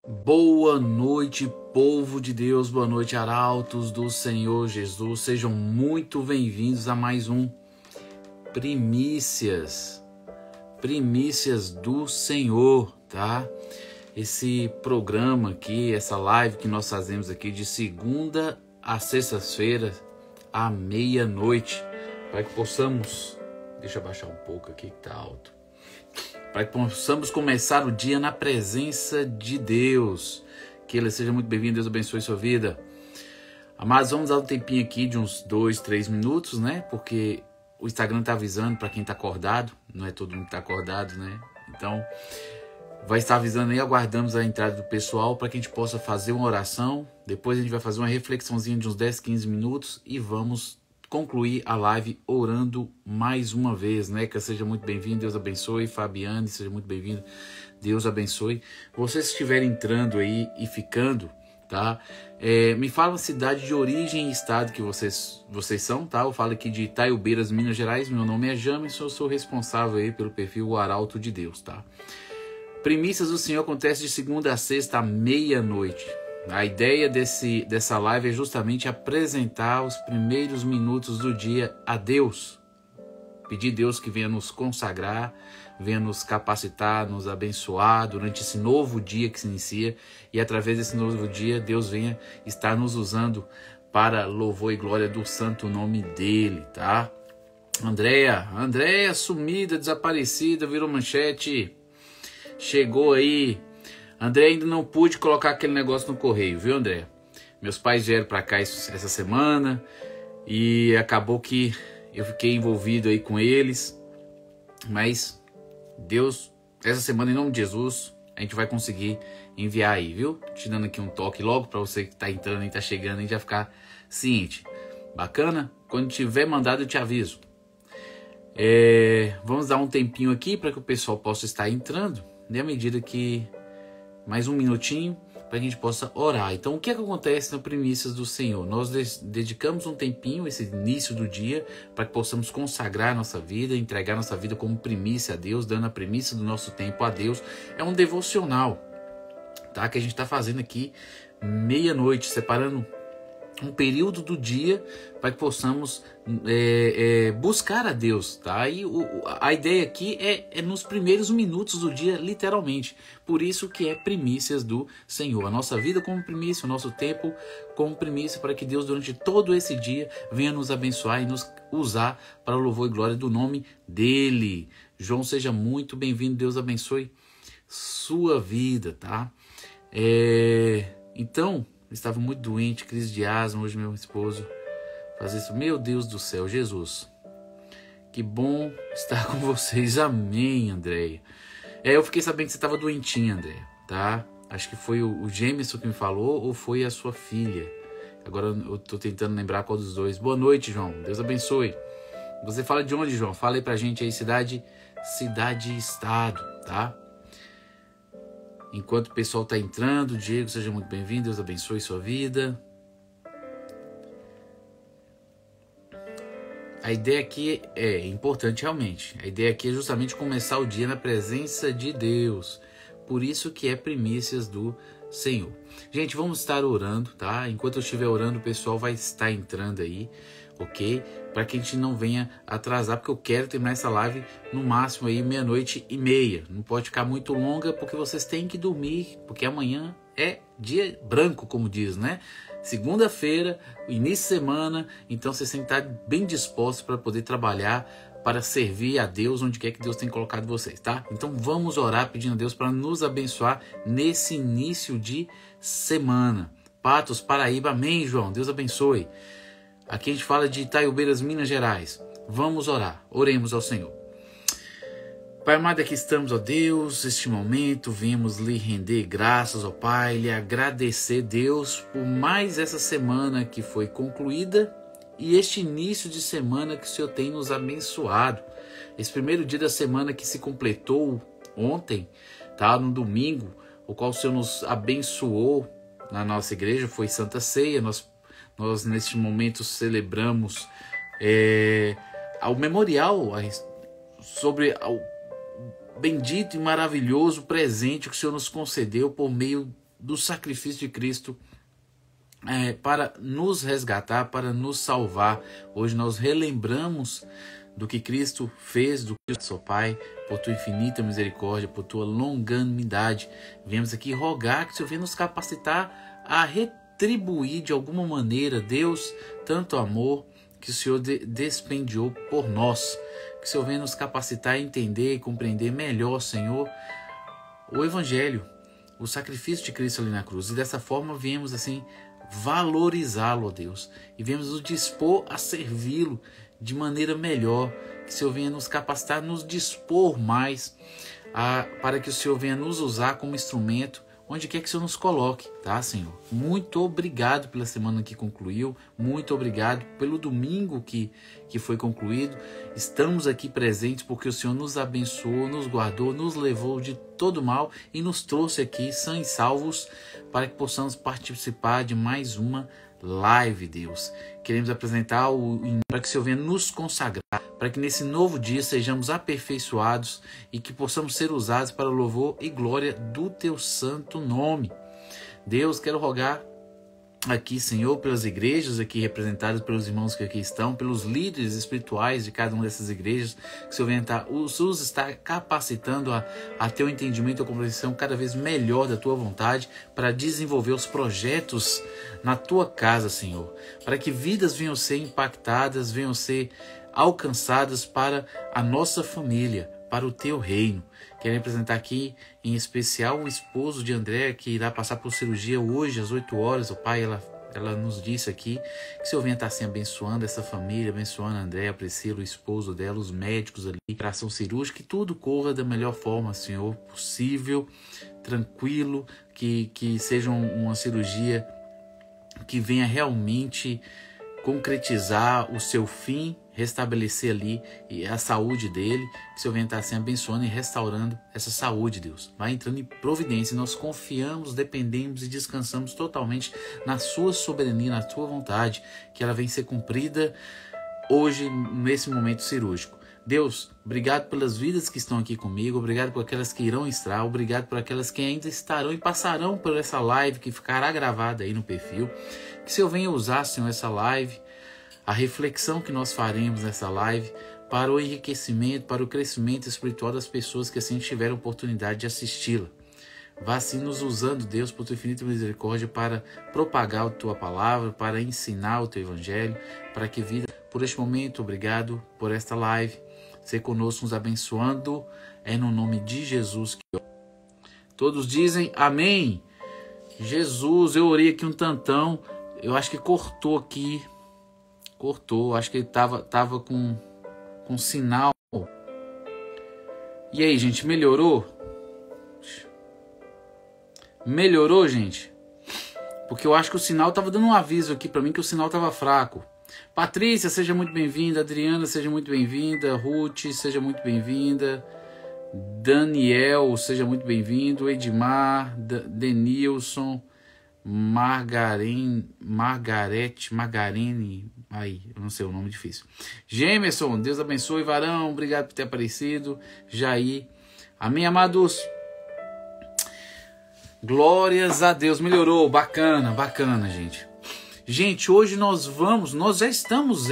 Boa noite, povo de Deus, boa noite, arautos do Senhor Jesus. Sejam muito bem-vindos a mais um Primícias do Senhor, tá? Esse programa aqui, essa live que nós fazemos aqui de segunda a sexta-feira, à meia-noite, para que possamos... Deixa eu abaixar um pouco aqui que tá alto. Para que possamos começar o dia na presença de Deus. Que Ele seja muito bem-vindo, Deus abençoe sua vida. Mas vamos dar um tempinho aqui de uns 2, 3 minutos, né? Porque o Instagram tá avisando para quem tá acordado. Não é todo mundo que tá acordado, né? Então, vai estar avisando aí, aguardamos a entrada do pessoal para que a gente possa fazer uma oração. Depois a gente vai fazer uma reflexãozinha de uns 10, 15 minutos e vamos concluir a live orando mais uma vez, né? Que seja muito bem-vindo, Deus abençoe. Fabiane, seja muito bem-vindo, Deus abençoe. Vocês que estiverem entrando aí e ficando, tá? Me fala a cidade de origem e estado que vocês são, tá? Eu falo aqui de Itaiobeiras, Minas Gerais. Meu nome é Jamerson, eu sou responsável aí pelo perfil O Arauto de Deus, tá? Primícias do Senhor acontece de segunda a sexta à meia-noite. A ideia dessa live é justamente apresentar os primeiros minutos do dia a Deus. Pedir a Deus que venha nos consagrar, venha nos capacitar, nos abençoar durante esse novo dia que se inicia. E através desse novo dia, Deus venha estar nos usando para louvor e glória do santo nome dele, tá? Andréia sumida, desaparecida, virou manchete. Chegou aí. André, ainda não pude colocar aquele negócio no correio, viu, André? Meus pais vieram para cá essa semana e acabou que eu fiquei envolvido aí com eles. Mas Deus, essa semana, em nome de Jesus, a gente vai conseguir enviar aí, viu? Te dando aqui um toque logo para você que tá entrando e tá chegando e já ficar ciente. Bacana? Quando tiver mandado eu te aviso. Vamos dar um tempinho aqui para que o pessoal possa estar entrando, à medida que... mais um minutinho para que a gente possa orar. Então, o que é que acontece nas primícias do Senhor? Nós dedicamos um tempinho, esse início do dia, para que possamos consagrar nossa vida, entregar nossa vida como primícia a Deus, dando a primícia do nosso tempo a Deus. É um devocional, tá? Que a gente está fazendo aqui meia-noite, separando um período do dia para que possamos buscar a Deus, tá? E a ideia aqui é nos primeiros minutos do dia, literalmente. Por isso que é primícias do Senhor. A nossa vida como primícia, o nosso tempo como primícia, para que Deus durante todo esse dia venha nos abençoar e nos usar para o louvor e glória do nome dele. João, seja muito bem-vindo, Deus abençoe sua vida, tá? Então... estava muito doente, crise de asma. Hoje meu esposo faz isso. Meu Deus do céu, Jesus. Que bom estar com vocês. Amém, Andréia. Eu fiquei sabendo que você estava doentinha, Andréia, tá? Acho que foi o Jamerson que me falou ou foi a sua filha. Agora eu tô tentando lembrar qual dos dois. Boa noite, João. Deus abençoe. Você fala de onde, João? Fala aí pra gente aí, cidade e estado, tá? Enquanto o pessoal está entrando, Diego, seja muito bem-vindo, Deus abençoe sua vida. A ideia aqui é importante realmente. A ideia aqui é justamente começar o dia na presença de Deus. Por isso que é primícias do Senhor. Gente, vamos estar orando, tá? Enquanto eu estiver orando, o pessoal vai estar entrando aí, ok? Para que a gente não venha atrasar, porque eu quero terminar essa live no máximo aí 00:30. Não pode ficar muito longa, porque vocês têm que dormir, porque amanhã é dia branco, como diz, né? Segunda-feira, início de semana, então vocês têm que estar bem dispostos para poder trabalhar, para servir a Deus onde quer que Deus tenha colocado vocês, tá? Então vamos orar pedindo a Deus para nos abençoar nesse início de semana. Patos, Paraíba, amém, João, Deus abençoe. Aqui a gente fala de Itaiobeiras, Minas Gerais. Vamos orar, oremos ao Senhor. Pai amado, aqui estamos, ó Deus, neste momento, viemos lhe render graças, ó Pai, lhe agradecer, Deus, por mais essa semana que foi concluída e este início de semana que o Senhor tem nos abençoado. Esse primeiro dia da semana que se completou ontem, tá? No domingo, o qual o Senhor nos abençoou na nossa igreja, foi Santa Ceia. Nós neste momento celebramos ao memorial sobre o bendito e maravilhoso presente que o Senhor nos concedeu por meio do sacrifício de Cristo para nos resgatar, para nos salvar. Hoje nós relembramos do que Cristo fez, do que seu Pai, por tua infinita misericórdia, por tua longanimidade. Viemos aqui rogar que o Senhor venha nos capacitar a retribuir de alguma maneira, Deus, tanto amor que o Senhor despendiou por nós. Que o Senhor venha nos capacitar a entender e compreender melhor, Senhor, o Evangelho, o sacrifício de Cristo ali na cruz. E dessa forma viemos assim valorizá-lo, ó Deus, e viemos nos dispor a servi-lo de maneira melhor. Que o Senhor venha nos capacitar, nos dispor mais, para que o Senhor venha nos usar como instrumento, onde quer que o Senhor nos coloque, tá, Senhor? Muito obrigado pela semana que concluiu, muito obrigado pelo domingo que foi concluído. Estamos aqui presentes porque o Senhor nos abençoou, nos guardou, nos levou de todo mal e nos trouxe aqui sãos e salvos para que possamos participar de mais uma live, Deus. Queremos apresentar para que o Senhor venha nos consagrar, para que nesse novo dia sejamos aperfeiçoados e que possamos ser usados para o louvor e glória do teu santo nome. Deus, quero rogar aqui, Senhor, pelas igrejas aqui representadas, pelos irmãos que aqui estão, pelos líderes espirituais de cada uma dessas igrejas, que o Senhor venha os está capacitando a ter um entendimento e a compreensão cada vez melhor da tua vontade, para desenvolver os projetos na tua casa, Senhor, para que vidas venham ser impactadas, venham ser alcançadas para a nossa família, para o teu reino. Quero apresentar aqui, em especial, o esposo de André, que irá passar por cirurgia hoje, às 8 horas. O pai, ela nos disse aqui que o Senhor venha estar assim abençoando essa família, abençoando a André, a Priscila, o esposo dela, os médicos ali, operação cirúrgica, que tudo corra da melhor forma, Senhor, possível, tranquilo, que seja uma cirurgia que venha realmente concretizar o seu fim, restabelecer ali a saúde dele, que o Senhor venha estar assim abençoando e restaurando essa saúde, Deus. Vai entrando em providência, nós confiamos, dependemos e descansamos totalmente na sua soberania, na tua vontade, que ela venha ser cumprida hoje, nesse momento cirúrgico. Deus, obrigado pelas vidas que estão aqui comigo, obrigado por aquelas que irão estar, obrigado por aquelas que ainda estarão e passarão por essa live que ficará gravada aí no perfil. Que o Senhor venha usar, Senhor, essa live, a reflexão que nós faremos nessa live, para o enriquecimento, para o crescimento espiritual das pessoas que assim tiveram oportunidade de assisti-la. Vá assim nos usando, Deus, por tua infinita misericórdia, para propagar a tua palavra, para ensinar o teu evangelho, para que vida, por este momento, obrigado por esta live, ser conosco, nos abençoando, é no nome de Jesus que todos dizem amém. Jesus, eu orei aqui um tantão, eu acho que cortou aqui, acho que ele tava com sinal. E aí, gente, melhorou? Melhorou, gente? Porque eu acho que o sinal tava dando um aviso aqui para mim que o sinal tava fraco. Patrícia, seja muito bem-vinda. Adriana, seja muito bem-vinda. Ruth, seja muito bem-vinda. Daniel, seja muito bem-vindo. Edmar, Denilson, Margarine, aí, eu não sei o nome difícil. Gemerson, Deus abençoe. Varão, obrigado por ter aparecido. Jair, amém, amados. Glórias a Deus, melhorou, bacana, gente. Gente, hoje nós já estamos,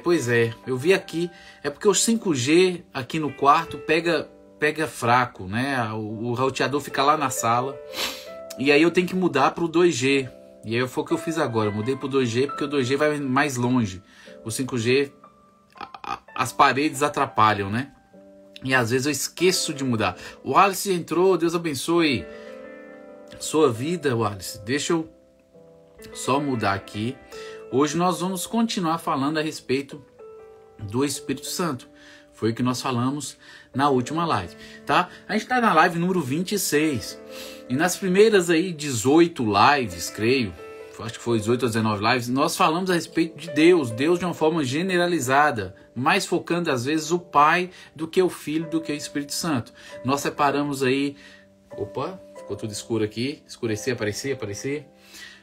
pois é, eu vi aqui, é porque o 5G aqui no quarto pega fraco, né? O roteador fica lá na sala, e aí eu tenho que mudar para o 2G, e aí foi o que eu fiz agora, eu mudei para o 2G, porque o 2G vai mais longe, o 5G, as paredes atrapalham, né? E às vezes eu esqueço de mudar. O Wallace entrou, Deus abençoe sua vida, Wallace. Deixa eu só mudar aqui. Hoje nós vamos continuar falando a respeito do Espírito Santo. Foi o que nós falamos na última live, tá? A gente está na live número 26. E nas primeiras aí 18 lives, creio, acho que foi 18 ou 19 lives, nós falamos a respeito de Deus de uma forma generalizada, mais focando às vezes o Pai do que o Filho, do que o Espírito Santo. Nós separamos aí... Opa, ficou tudo escuro aqui. Escurecer, aparecer.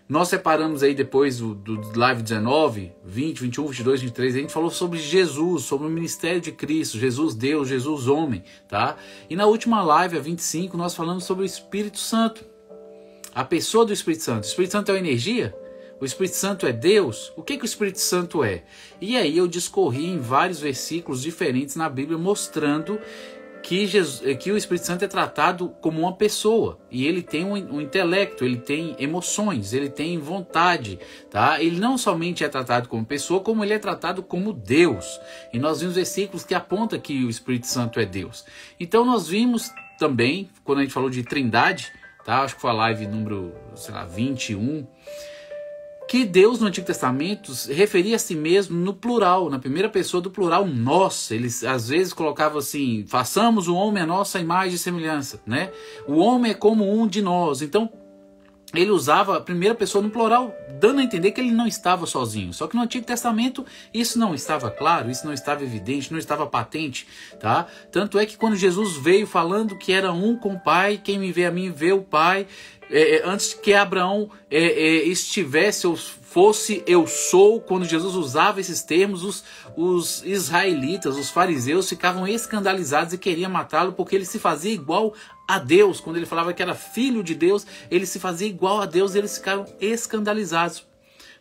Nós separamos aí depois do live 19, 20, 21, 22, 23, a gente falou sobre Jesus, sobre o ministério de Cristo, Jesus Deus, Jesus homem, tá? E na última live, a 25, nós falamos sobre o Espírito Santo. A pessoa do Espírito Santo. O Espírito Santo é uma energia? O Espírito Santo é Deus? O que o Espírito Santo é? E aí eu discorri em vários versículos diferentes na Bíblia mostrando que o Espírito Santo é tratado como uma pessoa. E ele tem um intelecto, ele tem emoções, ele tem vontade. Tá? Ele não somente é tratado como pessoa, como ele é tratado como Deus. E nós vimos versículos que apontam que o Espírito Santo é Deus. Então nós vimos também, quando a gente falou de trindade, tá? Acho que foi a live número 21, que Deus no Antigo Testamento referia a si mesmo no plural, na primeira pessoa do plural, nós. Eles às vezes colocavam assim, façamos o homem a nossa imagem e semelhança, né? O homem é como um de nós. Então, ele usava a primeira pessoa no plural, dando a entender que ele não estava sozinho. Só que no Antigo Testamento isso não estava claro, isso não estava evidente, não estava patente, tá? Tanto é que quando Jesus veio falando que era um com o Pai, quem me vê a mim vê o Pai, antes que Abraão estivesse ou fosse eu sou, quando Jesus usava esses termos, os israelitas, os fariseus ficavam escandalizados e queriam matá-lo porque ele se fazia igual a Deus. Quando ele falava que era filho de Deus, ele se fazia igual a Deus e eles ficaram escandalizados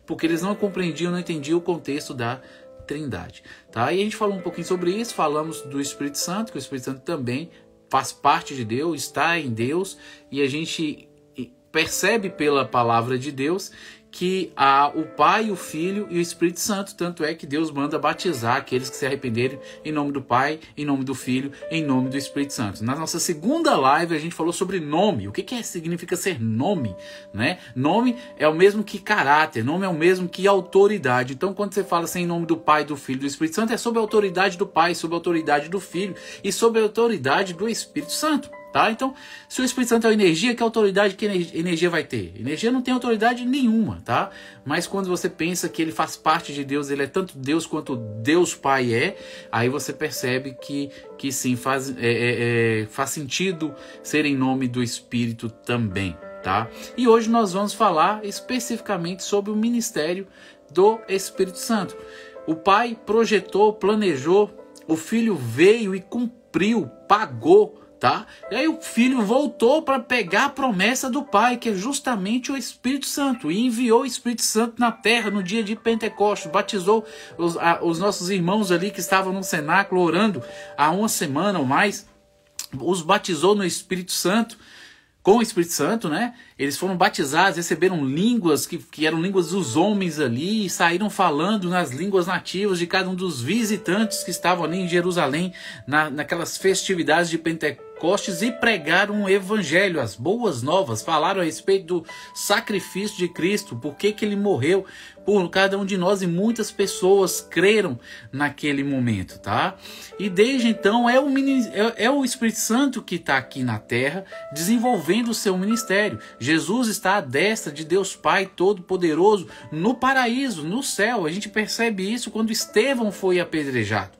porque eles não compreendiam, não entendiam o contexto da Trindade. Tá? E a gente falou um pouquinho sobre isso, falamos do Espírito Santo, que o Espírito Santo também faz parte de Deus, está em Deus, e a gente percebe pela palavra de Deus que há o Pai, o Filho e o Espírito Santo. Tanto é que Deus manda batizar aqueles que se arrependerem em nome do Pai, em nome do Filho, em nome do Espírito Santo. Na nossa segunda live a gente falou sobre nome. O que significa ser nome? Né? Nome é o mesmo que caráter, nome é o mesmo que autoridade. Então quando você fala assim em nome do Pai, do Filho e do Espírito Santo, é sob a autoridade do Pai, sob a autoridade do Filho e sob a autoridade do Espírito Santo. Tá? Então, se o Espírito Santo é energia, que autoridade que energia vai ter? Energia não tem autoridade nenhuma, tá? Mas quando você pensa que ele faz parte de Deus, ele é tanto Deus quanto Deus Pai é, aí você percebe que sim, faz sentido ser em nome do Espírito também, tá? E hoje nós vamos falar especificamente sobre o ministério do Espírito Santo. O Pai projetou, planejou, o Filho veio e cumpriu, pagou, tá? E aí o Filho voltou para pegar a promessa do Pai, que é justamente o Espírito Santo, e enviou o Espírito Santo na terra no dia de Pentecostes, batizou os nossos irmãos ali que estavam no cenáculo orando há uma semana ou mais, os batizou no Espírito Santo, com o Espírito Santo, né? Eles foram batizados, receberam línguas que eram línguas dos homens ali e saíram falando nas línguas nativas de cada um dos visitantes que estavam ali em Jerusalém, naquelas festividades de Pentecostes, e pregaram o evangelho, as boas novas, falaram a respeito do sacrifício de Cristo, por que ele morreu por cada um de nós, e muitas pessoas creram naquele momento, tá? E desde então é o Espírito Santo que está aqui na terra desenvolvendo o seu ministério. Jesus está à destra de Deus Pai Todo-Poderoso no paraíso, no céu. A gente percebe isso quando Estevão foi apedrejado.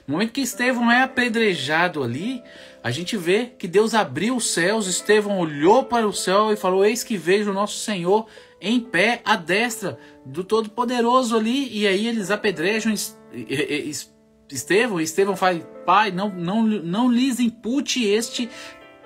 No momento que Estevão é apedrejado ali, a gente vê que Deus abriu os céus, Estevão olhou para o céu e falou: eis que vejo o nosso Senhor em pé à destra do Todo-Poderoso ali. E aí eles apedrejam Estevão, e Estevão fala: Pai, não lhes impute este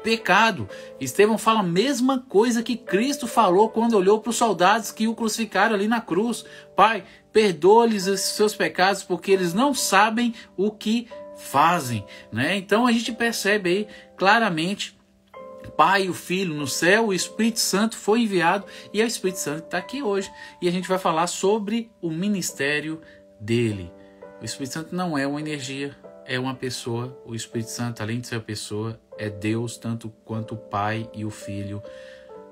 pecado. Estevão fala a mesma coisa que Cristo falou quando olhou para os soldados que o crucificaram ali na cruz: Pai, perdoa-lhes os seus pecados, porque eles não sabem o que fazem, né? Então a gente percebe aí claramente Pai, o Filho no céu, o Espírito Santo foi enviado, e é o Espírito Santo que está aqui hoje, e a gente vai falar sobre o ministério dele. O Espírito Santo não é uma energia, é uma pessoa. O Espírito Santo, além de ser uma pessoa, é Deus, tanto quanto o Pai e o Filho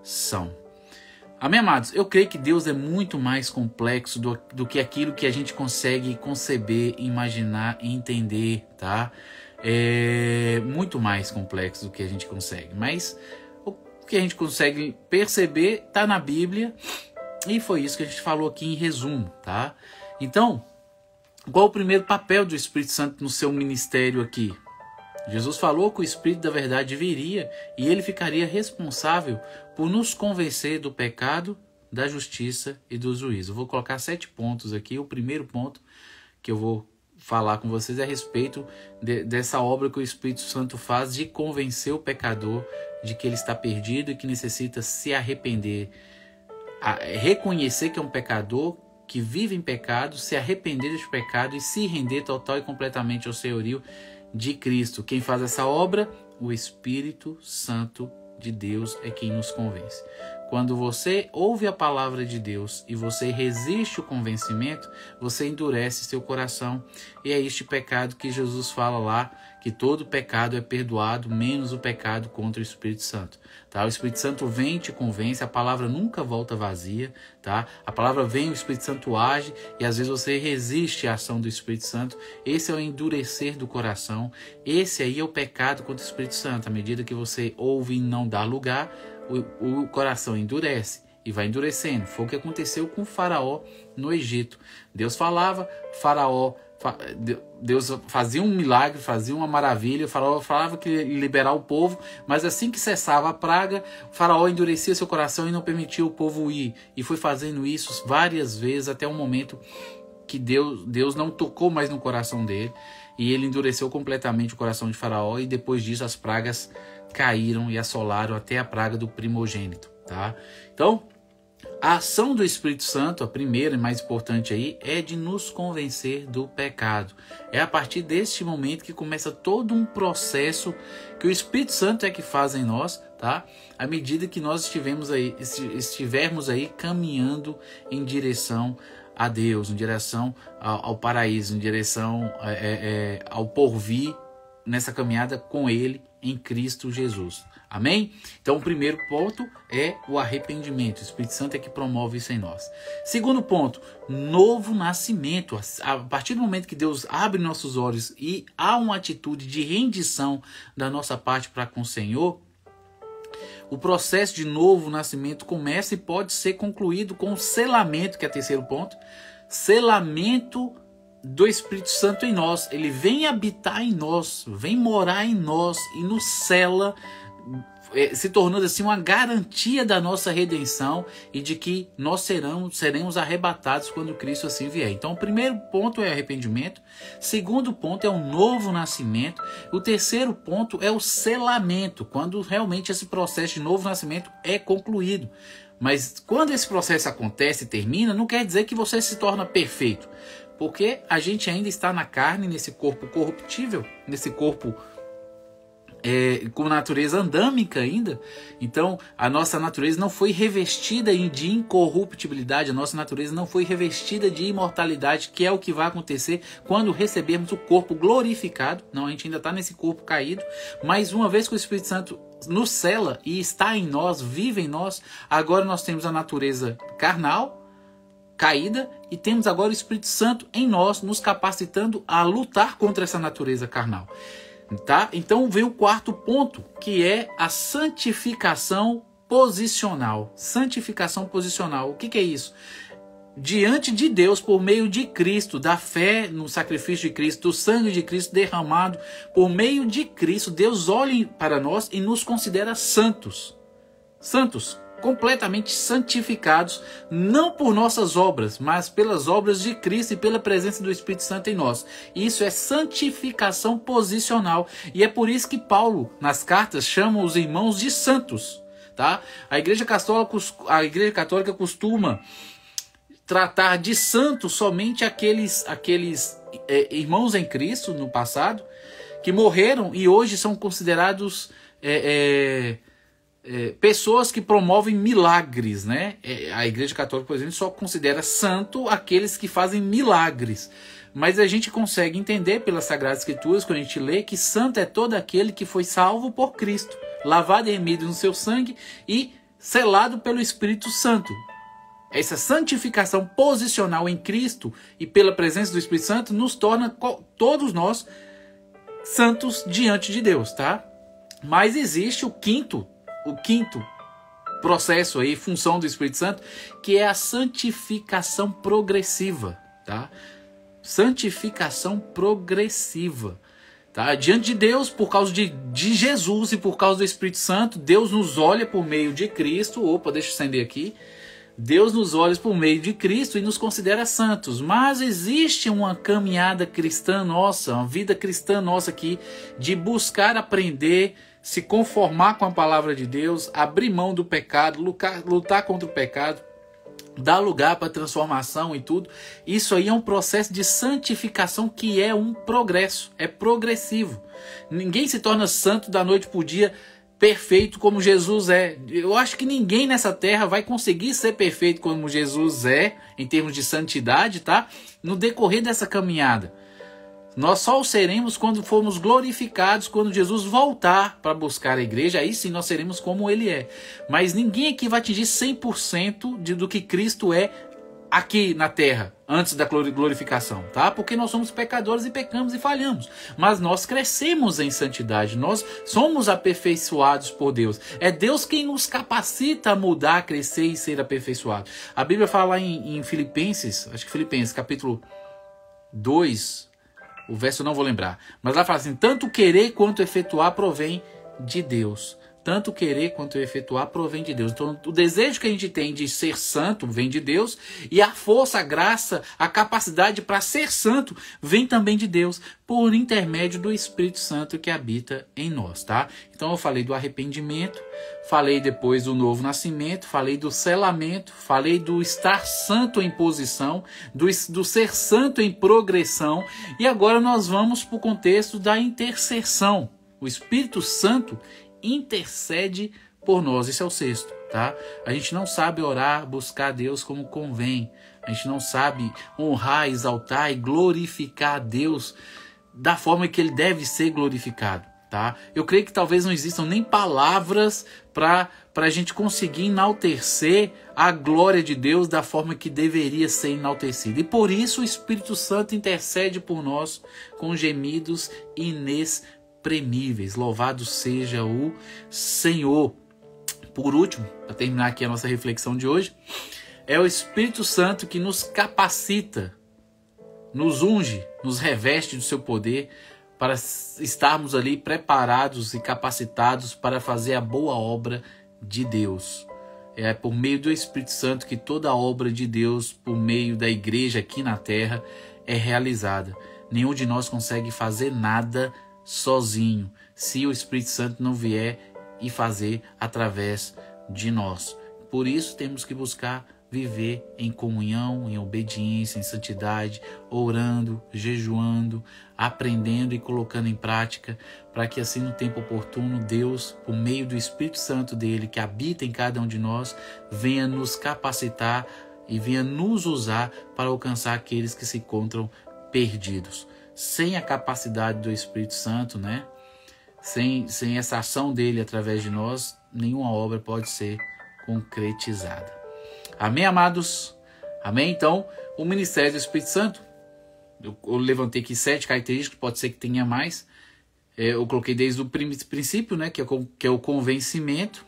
são. Amém, amados? Eu creio que Deus é muito mais complexo do que aquilo que a gente consegue conceber, imaginar e entender, tá? É muito mais complexo do que a gente consegue. Mas o que a gente consegue perceber está na Bíblia, e foi isso que a gente falou aqui em resumo, tá? Então, qual o primeiro papel do Espírito Santo no seu ministério aqui? Jesus falou que o Espírito da verdade viria e ele ficaria responsável por nos convencer do pecado, da justiça e do juízo. Eu vou colocar 7 pontos aqui. O primeiro ponto que eu vou falar com vocês a respeito dessa obra que o Espírito Santo faz de convencer o pecador de que ele está perdido e que necessita se arrepender, reconhecer que é um pecador, que vive em pecado, se arrepender desse pecado e se render total e completamente ao senhorio de Cristo. Quem faz essa obra? O Espírito Santo de Deus é quem nos convence. Quando você ouve a palavra de Deus e você resiste o convencimento, você endurece seu coração. E é este pecado que Jesus fala lá, que todo pecado é perdoado, menos o pecado contra o Espírito Santo. Tá? O Espírito Santo vem e te convence, a palavra nunca volta vazia. Tá? A palavra vem, o Espírito Santo age e às vezes você resiste à ação do Espírito Santo. Esse é o endurecer do coração. Esse aí é o pecado contra o Espírito Santo. À medida que você ouve e não dá lugar, o coração endurece e vai endurecendo. Foi o que aconteceu com o faraó no Egito. Deus falava, Deus fazia um milagre, fazia uma maravilha, o faraó falava que ia liberar o povo, mas assim que cessava a praga, o faraó endurecia seu coração e não permitia o povo ir. E foi fazendo isso várias vezes até um momento que Deus não tocou mais no coração dele e ele endureceu completamente o coração de faraó, e depois disso as pragas caíram e assolaram até a praga do primogênito, tá? Então, a ação do Espírito Santo, a primeira e mais importante aí, é de nos convencer do pecado. É a partir deste momento que começa todo um processo que o Espírito Santo é que faz em nós, tá? À medida que nós estivermos aí caminhando em direção a Deus, em direção ao paraíso, em direção ao porvir, nessa caminhada com Ele em Cristo Jesus. Amém? Então o primeiro ponto é o arrependimento. O Espírito Santo é que promove isso em nós. Segundo ponto, novo nascimento. A partir do momento que Deus abre nossos olhos e há uma atitude de rendição da nossa parte para com o Senhor, o processo de novo nascimento começa e pode ser concluído com o selamento, que é o terceiro ponto. Selamento do Espírito Santo em nós. Ele vem habitar em nós, vem morar em nós e nos sela, se tornando assim uma garantia da nossa redenção e de que nós seremos arrebatados quando Cristo assim vier. Então o primeiro ponto é arrependimento, segundo ponto é o novo nascimento, o terceiro ponto é o selamento, quando realmente esse processo de novo nascimento é concluído. Mas quando esse processo acontece e termina, não quer dizer que você se torna perfeito, porque a gente ainda está na carne, nesse corpo corruptível, nesse corpo com natureza andâmica ainda. Então a nossa natureza não foi revestida de incorruptibilidade, a nossa natureza não foi revestida de imortalidade, que é o que vai acontecer quando recebermos o corpo glorificado. Não, a gente ainda está nesse corpo caído, mas uma vez que o Espírito Santo nos sela e está em nós, vive em nós, agora nós temos a natureza carnal caída e temos agora o Espírito Santo em nós, nos capacitando a lutar contra essa natureza carnal. Tá? Então vem o quarto ponto, que é a santificação posicional. Santificação posicional. O que é isso? Diante de Deus, por meio de Cristo, da fé no sacrifício de Cristo, do sangue de Cristo derramado, por meio de Cristo, Deus olha para nós e nos considera santos. Santos, completamente santificados, não por nossas obras, mas pelas obras de Cristo e pela presença do Espírito Santo em nós. Isso é santificação posicional. E é por isso que Paulo, nas cartas, chama os irmãos de santos. Tá? A Igreja Católica costuma tratar de santos somente aqueles irmãos em Cristo no passado, que morreram e hoje são considerados pessoas que promovem milagres, né? A Igreja Católica, por exemplo, só considera santo aqueles que fazem milagres. Mas a gente consegue entender pelas Sagradas Escrituras, quando a gente lê, que santo é todo aquele que foi salvo por Cristo, lavado e remido no seu sangue e selado pelo Espírito Santo. Essa santificação posicional em Cristo e pela presença do Espírito Santo nos torna todos nós santos diante de Deus, tá? Mas existe o quinto processo aí, função do Espírito Santo, que é a santificação progressiva, tá? Santificação progressiva, tá? Diante de Deus, por causa de Jesus e por causa do Espírito Santo, Deus nos olha por meio de Cristo. Opa, deixa eu acender aqui. Deus nos olha por meio de Cristo e nos considera santos. Mas existe uma caminhada cristã nossa, uma vida cristã nossa aqui, de buscar aprender, se conformar com a palavra de Deus, abrir mão do pecado, lutar contra o pecado, dar lugar para transformação e tudo. Isso aí é um processo de santificação que é um progresso, é progressivo. Ninguém se torna santo da noite para o dia, perfeito como Jesus é. Eu acho que ninguém nessa terra vai conseguir ser perfeito como Jesus é, em termos de santidade, tá? No decorrer dessa caminhada. Nós só o seremos quando formos glorificados, quando Jesus voltar para buscar a igreja, aí sim nós seremos como ele é. Mas ninguém aqui vai atingir 100% do que Cristo é aqui na terra, antes da glorificação, tá? Porque nós somos pecadores e pecamos e falhamos. Mas nós crescemos em santidade, nós somos aperfeiçoados por Deus. É Deus quem nos capacita a mudar, crescer e ser aperfeiçoado. A Bíblia fala em Filipenses, acho que Filipenses, capítulo 2, o verso eu não vou lembrar, mas lá fala assim: tanto querer quanto efetuar provém de Deus. Tanto querer quanto efetuar provém de Deus. Então o desejo que a gente tem de ser santo vem de Deus, e a força, a graça, a capacidade para ser santo vem também de Deus, por intermédio do Espírito Santo que habita em nós, tá? Então eu falei do arrependimento, falei depois do novo nascimento, falei do selamento, falei do estar santo em posição, do ser santo em progressão, e agora nós vamos para o contexto da intercessão. O Espírito Santo intercede por nós. Esse é o sexto, tá? A gente não sabe orar, buscar a Deus como convém. A gente não sabe honrar, exaltar e glorificar a Deus da forma que ele deve ser glorificado, tá? Eu creio que talvez não existam nem palavras para a gente conseguir enaltecer a glória de Deus da forma que deveria ser enaltecida. E por isso o Espírito Santo intercede por nós com gemidos inexprimíveis. Louvado seja o Senhor. Por último, para terminar aqui a nossa reflexão de hoje, é o Espírito Santo que nos capacita, nos unge, nos reveste do seu poder para estarmos ali preparados e capacitados para fazer a boa obra de Deus. É por meio do Espírito Santo que toda a obra de Deus, por meio da igreja aqui na terra, é realizada. Nenhum de nós consegue fazer nada sozinho, se o Espírito Santo não vier e fazer através de nós. Por isso temos que buscar viver em comunhão, em obediência, em santidade, orando, jejuando, aprendendo e colocando em prática, para que assim no tempo oportuno Deus, por meio do Espírito Santo dele que habita em cada um de nós, venha nos capacitar e venha nos usar para alcançar aqueles que se encontram perdidos. Sem a capacidade do Espírito Santo, né? Sem essa ação dele através de nós, nenhuma obra pode ser concretizada. Amém, amados? Amém? Então, o ministério do Espírito Santo, eu levantei aqui 7 características, pode ser que tenha mais. Eu coloquei desde o princípio, né? Que é o convencimento,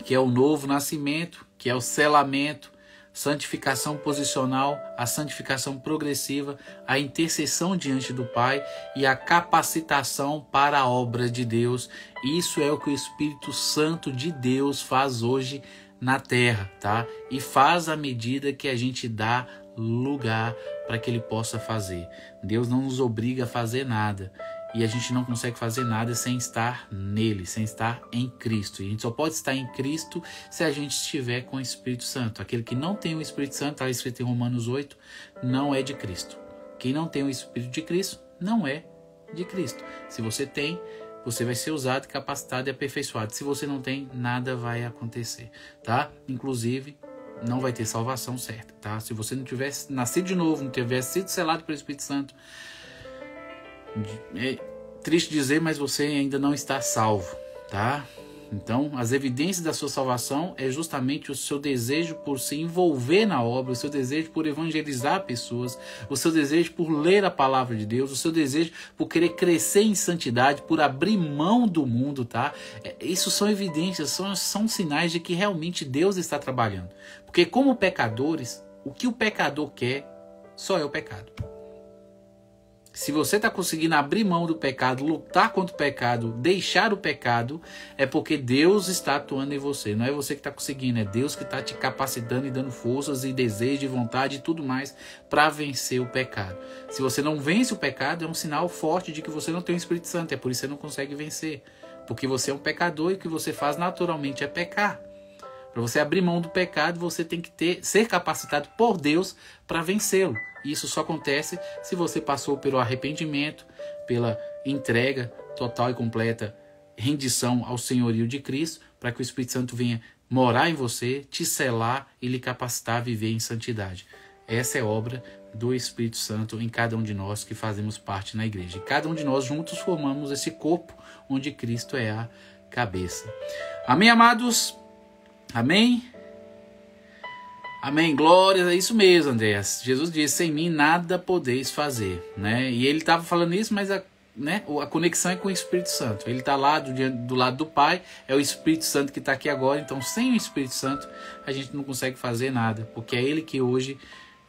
que é o novo nascimento, que é o selamento, santificação posicional, a santificação progressiva, a intercessão diante do Pai e a capacitação para a obra de Deus. Isso é o que o Espírito Santo de Deus faz hoje na terra, tá? E faz à medida que a gente dá lugar para que ele possa fazer. Deus não nos obriga a fazer nada. E a gente não consegue fazer nada sem estar nele, sem estar em Cristo. E a gente só pode estar em Cristo se a gente estiver com o Espírito Santo. Aquele que não tem o Espírito Santo, está escrito em Romanos 8, não é de Cristo. Quem não tem o Espírito de Cristo, não é de Cristo. Se você tem, você vai ser usado, capacitado e aperfeiçoado. Se você não tem, nada vai acontecer, tá? Inclusive, não vai ter salvação certa, tá? Se você não tivesse nascido de novo, não tivesse sido selado pelo Espírito Santo, é triste dizer, mas você ainda não está salvo, tá? Então, as evidências da sua salvação é justamente o seu desejo por se envolver na obra, o seu desejo por evangelizar pessoas, o seu desejo por ler a palavra de Deus, o seu desejo por querer crescer em santidade, por abrir mão do mundo, tá? Isso são evidências, são sinais de que realmente Deus está trabalhando. Porque como pecadores, o que o pecador quer só é o pecado. Se você está conseguindo abrir mão do pecado, lutar contra o pecado, deixar o pecado, é porque Deus está atuando em você. Não é você que está conseguindo, é Deus que está te capacitando e dando forças e desejo e vontade e tudo mais para vencer o pecado. Se você não vence o pecado, é um sinal forte de que você não tem o Espírito Santo. É por isso que você não consegue vencer. Porque você é um pecador e o que você faz naturalmente é pecar. Para você abrir mão do pecado, você tem que ser capacitado por Deus para vencê-lo. Isso só acontece se você passou pelo arrependimento, pela entrega total e completa, rendição ao senhorio de Cristo, para que o Espírito Santo venha morar em você, te selar e lhe capacitar a viver em santidade. Essa é obra do Espírito Santo em cada um de nós que fazemos parte na igreja. E cada um de nós juntos formamos esse corpo onde Cristo é a cabeça. Amém, amados? Amém? Amém, glórias, é isso mesmo, Andréas. Jesus disse, sem mim nada podeis fazer, né? E ele estava falando isso, mas a conexão é com o Espírito Santo. Ele está lá do lado do Pai, é o Espírito Santo que está aqui agora. Então, sem o Espírito Santo, a gente não consegue fazer nada, porque é ele que hoje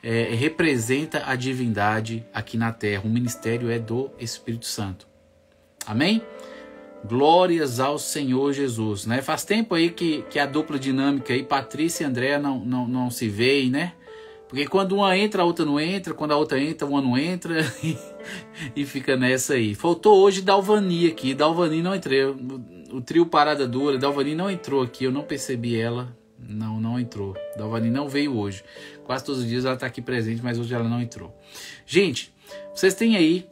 representa a divindade aqui na terra. O ministério é do Espírito Santo. Amém? Glórias ao Senhor Jesus, né? Faz tempo aí que a dupla dinâmica aí, Patrícia e Andréa, não se veem, né? Porque quando uma entra, a outra não entra. Quando a outra entra, uma não entra. E fica nessa aí. Faltou hoje Dalvani aqui. Dalvani não entrou. O trio Parada Dura. Dalvani não entrou aqui. Eu não percebi ela. Não entrou. Dalvani não veio hoje. Quase todos os dias ela está aqui presente, mas hoje ela não entrou. Gente, vocês têm aí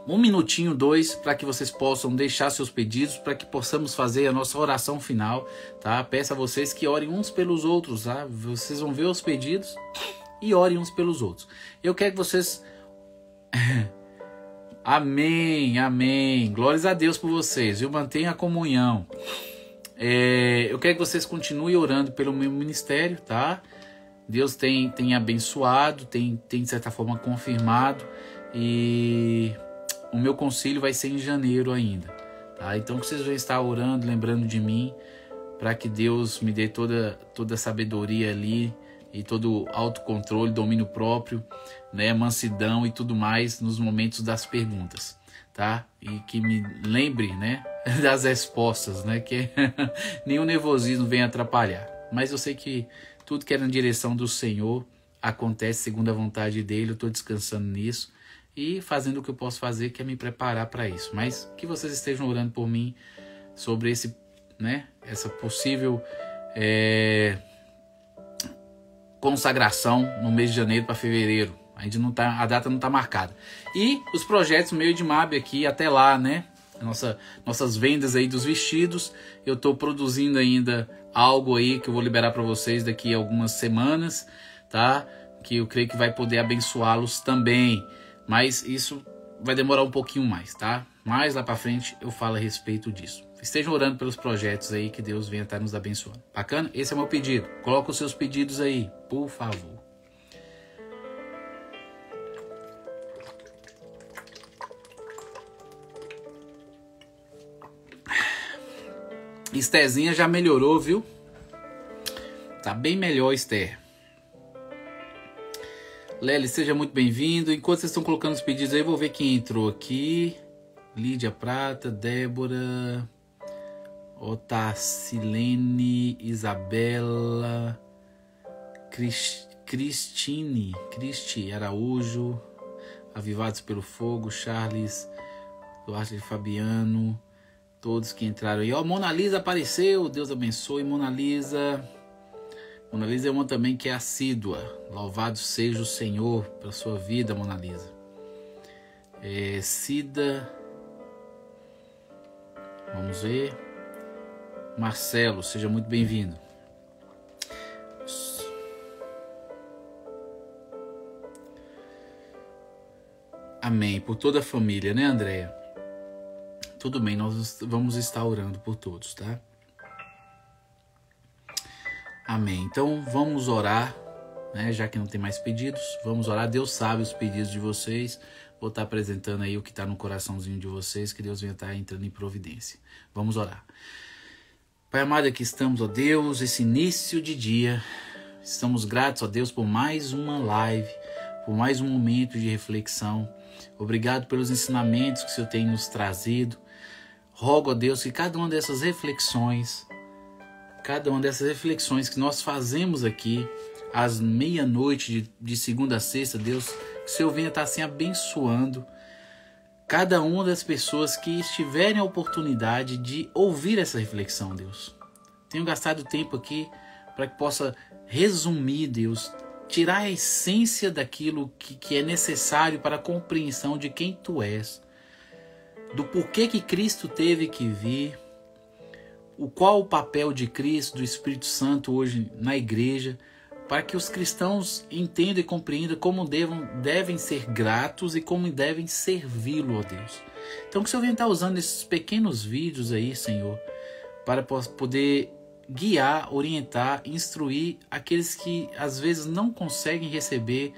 1 minutinho, 2, para que vocês possam deixar seus pedidos, para que possamos fazer a nossa oração final, tá? Peço a vocês que orem uns pelos outros, tá? Vocês vão ver os pedidos e orem uns pelos outros. Eu quero que vocês... Amém, amém. Glórias a Deus por vocês, viu? Mantenha a comunhão. Eu quero que vocês continuem orando pelo meu ministério, tá? Deus tem abençoado, tem de certa forma confirmado, e o meu concílio vai ser em janeiro ainda, tá? Então vocês vão estar orando, lembrando de mim, para que Deus me dê toda a sabedoria ali, e todo autocontrole, domínio próprio, né, mansidão e tudo mais nos momentos das perguntas, tá? E que me lembre, né, das respostas, né, que nenhum nervosismo venha atrapalhar. Mas eu sei que tudo que é na direção do Senhor acontece segundo a vontade dele. Eu estou descansando nisso e fazendo o que eu posso fazer, que é me preparar para isso. Mas que vocês estejam orando por mim sobre essa possível consagração no mês de janeiro para fevereiro. A data não está marcada. E os projetos meio de MAB aqui até lá, né? Nossas vendas aí dos vestidos. Eu estou produzindo ainda algo aí que eu vou liberar para vocês daqui a algumas semanas, tá? Que eu creio que vai poder abençoá-los também. Mas isso vai demorar um pouquinho mais, tá? Mais lá para frente eu falo a respeito disso. Estejam orando pelos projetos aí, que Deus venha estar nos abençoando. Bacana? Esse é o meu pedido. Coloca os seus pedidos aí, por favor. Estherzinha já melhorou, viu? Tá bem melhor, Esther. Lely, seja muito bem-vindo. Enquanto vocês estão colocando os pedidos aí, eu vou ver quem entrou aqui. Lídia Prata, Débora, Otacilene, Isabela, Cristi Araújo, Avivados pelo Fogo, Charles, Duarte Fabiano, todos que entraram aí. Ó, Mona Lisa apareceu, Deus abençoe, Mona Lisa. Mona Lisa é uma também que é assídua. Louvado seja o Senhor pela sua vida, Mona Lisa. Cida. Vamos ver. Marcelo, seja muito bem-vindo. Amém. Por toda a família, né, Andréia? Tudo bem, nós vamos estar orando por todos, tá? Amém. Então vamos orar, né? Já que não tem mais pedidos, vamos orar. Deus sabe os pedidos de vocês. Vou estar apresentando aí o que está no coraçãozinho de vocês, que Deus venha estar entrando em providência. Vamos orar. Pai amado, aqui estamos, ó Deus, esse início de dia. Estamos gratos, ó Deus, por mais uma live, por mais um momento de reflexão. Obrigado pelos ensinamentos que o Senhor tem nos trazido. Rogo a Deus que cada uma dessas reflexões que nós fazemos aqui, às meia-noite de segunda a sexta, Deus, que o Senhor venha estar assim abençoando cada uma das pessoas que estiverem a oportunidade de ouvir essa reflexão, Deus. Tenho gastado tempo aqui para que possa resumir, Deus, tirar a essência daquilo que é necessário para a compreensão de quem Tu és, do porquê que Cristo teve que vir, qual o papel de Cristo, do Espírito Santo hoje na igreja, para que os cristãos entendam e compreendam como devem ser gratos e como devem servi-lo, ó Deus. Então que o Senhor venha estar usando esses pequenos vídeos aí, Senhor, para poder guiar, orientar, instruir aqueles que às vezes não conseguem receber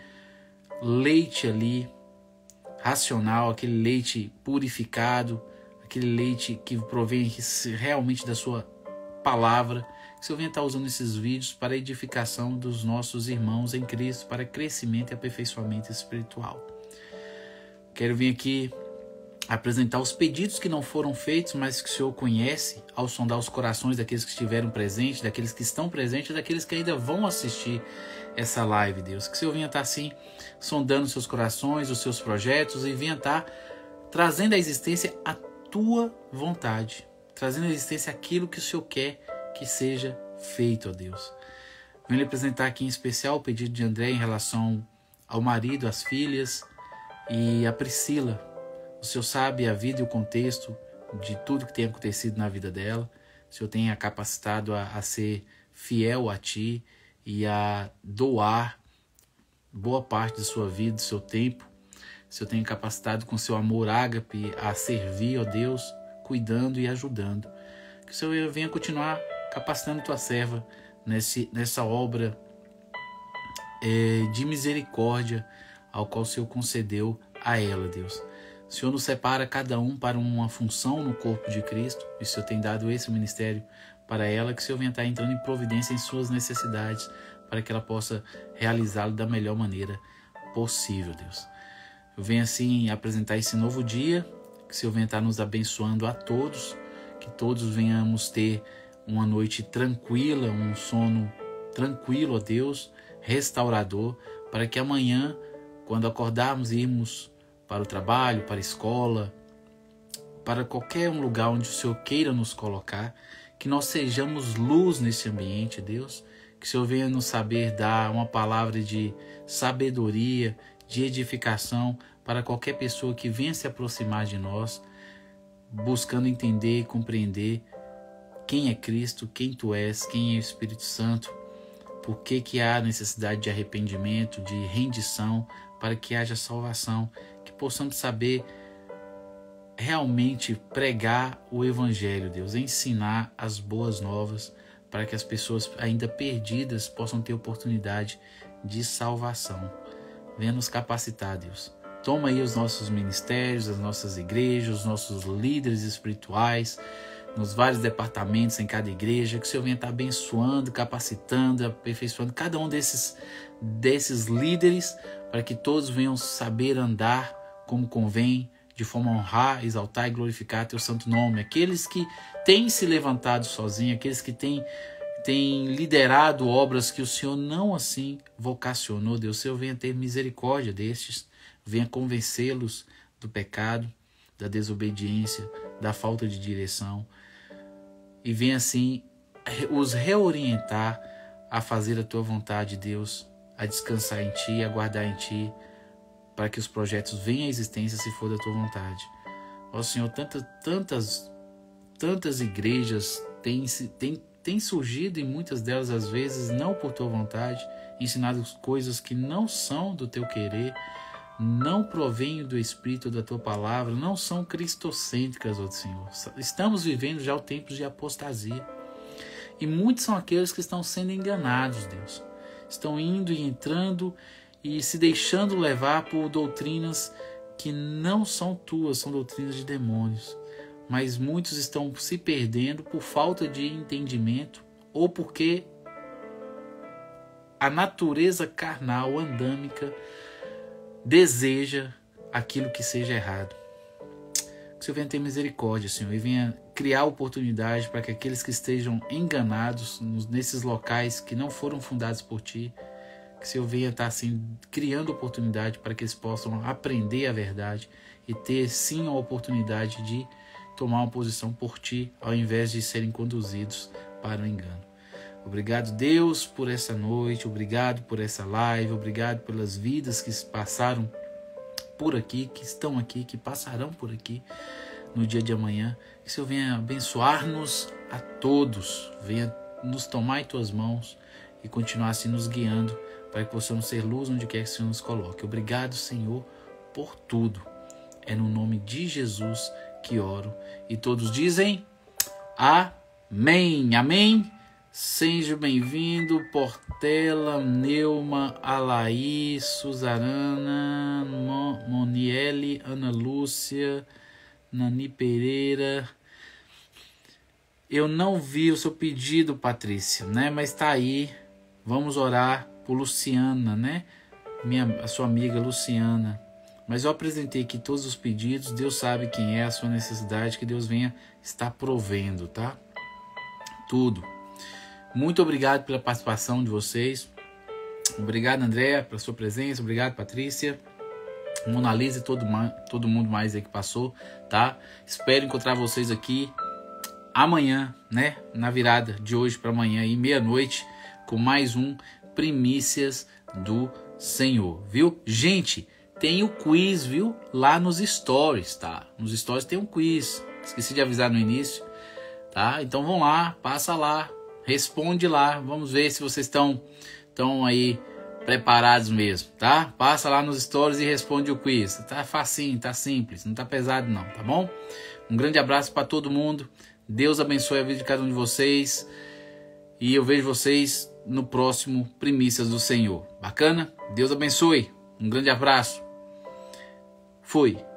leite ali, racional, aquele leite purificado, aquele leite que provém realmente da sua palavra. Que o Senhor venha estar usando esses vídeos para a edificação dos nossos irmãos em Cristo, para crescimento e aperfeiçoamento espiritual. Quero vir aqui apresentar os pedidos que não foram feitos, mas que o Senhor conhece, ao sondar os corações daqueles que estiveram presentes, daqueles que estão presentes e daqueles que ainda vão assistir essa live, Deus. Que o Senhor venha estar assim, sondando os seus corações, os seus projetos, e venha estar trazendo à existência a Tua vontade, trazendo à existência aquilo que o Senhor quer que seja feito, ó Deus. Venho lhe apresentar aqui em especial o pedido de André em relação ao marido, às filhas e a Priscila. O Senhor sabe a vida e o contexto de tudo que tem acontecido na vida dela. O Senhor tem a capacitado a ser fiel a Ti e a doar boa parte de sua vida, do seu tempo. O Senhor tem capacitado com seu amor ágape a servir, ó Deus, cuidando e ajudando. Que o Senhor venha continuar capacitando Tua serva nessa obra de misericórdia ao qual o Senhor concedeu a ela, Deus. O Senhor nos separa cada um para uma função no corpo de Cristo, e o Senhor tem dado esse ministério para ela, que o Senhor venha estar entrando em providência em suas necessidades, para que ela possa realizá-lo da melhor maneira possível, Deus. Eu venho assim apresentar esse novo dia, que o Senhor venha estar nos abençoando a todos, que todos venhamos ter uma noite tranquila, um sono tranquilo, ó Deus, restaurador, para que amanhã, quando acordarmos e irmos para o trabalho, para a escola, para qualquer um lugar onde o Senhor queira nos colocar, que nós sejamos luz nesse ambiente, Deus, que o Senhor venha nos saber dar uma palavra de sabedoria, de edificação para qualquer pessoa que venha se aproximar de nós, buscando entender e compreender quem é Cristo, quem Tu és, quem é o Espírito Santo, por que há necessidade de arrependimento, de rendição, para que haja salvação, que possamos saber realmente pregar o Evangelho, Deus, ensinar as boas novas, para que as pessoas ainda perdidas possam ter oportunidade de salvação. Venha nos capacitar, Deus. Toma aí os nossos ministérios, as nossas igrejas, os nossos líderes espirituais, nos vários departamentos em cada igreja, que o Senhor venha estar abençoando, capacitando, aperfeiçoando cada um desses líderes, para que todos venham saber andar como convém, de forma a honrar, exaltar e glorificar Teu santo nome. Aqueles que têm se levantado sozinhos, aqueles que têm liderado obras que o Senhor não assim vocacionou, Deus, o Senhor venha ter misericórdia destes, venha convencê-los do pecado, da desobediência, da falta de direção, e venha assim os reorientar a fazer a Tua vontade, Deus, a descansar em Ti, a aguardar em Ti, para que os projetos venham à existência se for da Tua vontade. Ó Senhor, tantas igrejas têm surgido, e muitas delas às vezes não por Tua vontade, ensinado coisas que não são do Teu querer, não provêm do Espírito da Tua palavra, não são cristocêntricas, ó Senhor. Estamos vivendo já o tempo de apostasia. E muitos são aqueles que estão sendo enganados, Deus. Estão indo e entrando e se deixando levar por doutrinas que não são Tuas, são doutrinas de demônios. Mas muitos estão se perdendo por falta de entendimento ou porque a natureza carnal, andâmica, deseja aquilo que seja errado. Que o Senhor venha ter misericórdia, Senhor, e venha criar oportunidade para que aqueles que estejam enganados nesses locais que não foram fundados por Ti, que o Senhor venha estar assim, criando oportunidade para que eles possam aprender a verdade e ter sim a oportunidade de tomar uma posição por Ti, ao invés de serem conduzidos para o engano. Obrigado, Deus, por essa noite, obrigado por essa live, obrigado pelas vidas que passaram por aqui, que estão aqui, que passarão por aqui no dia de amanhã. Que o Senhor venha abençoar-nos a todos, venha nos tomar em Tuas mãos e continuar assim nos guiando para que possamos ser luz onde quer que o Senhor nos coloque. Obrigado, Senhor, por tudo. É no nome de Jesus que oro. E todos dizem amém. Amém. Seja bem-vindo, Portela, Neuma, Alaí, Suzarana, Moniele, Ana Lúcia, Nani Pereira. Eu não vi o seu pedido, Patrícia, né? Mas tá aí. Vamos orar por Luciana, né? A sua amiga Luciana. Mas eu apresentei aqui todos os pedidos. Deus sabe quem é a sua necessidade, que Deus venha estar provendo, tá? Tudo. Muito obrigado pela participação de vocês. Obrigado, Andréa, pela sua presença. Obrigado, Patrícia, Mona Lisa e todo mundo mais aí que passou, tá? Espero encontrar vocês aqui amanhã, né? Na virada de hoje para amanhã, aí, meia-noite, com mais um Primícias do Senhor, viu? Gente, tem o quiz, viu? Lá nos stories, tá? Nos stories tem um quiz. Esqueci de avisar no início, tá? Então vão lá, passa lá. Responde lá, vamos ver se vocês estão aí preparados mesmo, tá? Passa lá nos stories e responde o quiz. Tá facinho, tá simples, não tá pesado não, tá bom? Um grande abraço para todo mundo. Deus abençoe a vida de cada um de vocês. E eu vejo vocês no próximo Primícias do Senhor. Bacana? Deus abençoe. Um grande abraço. Fui.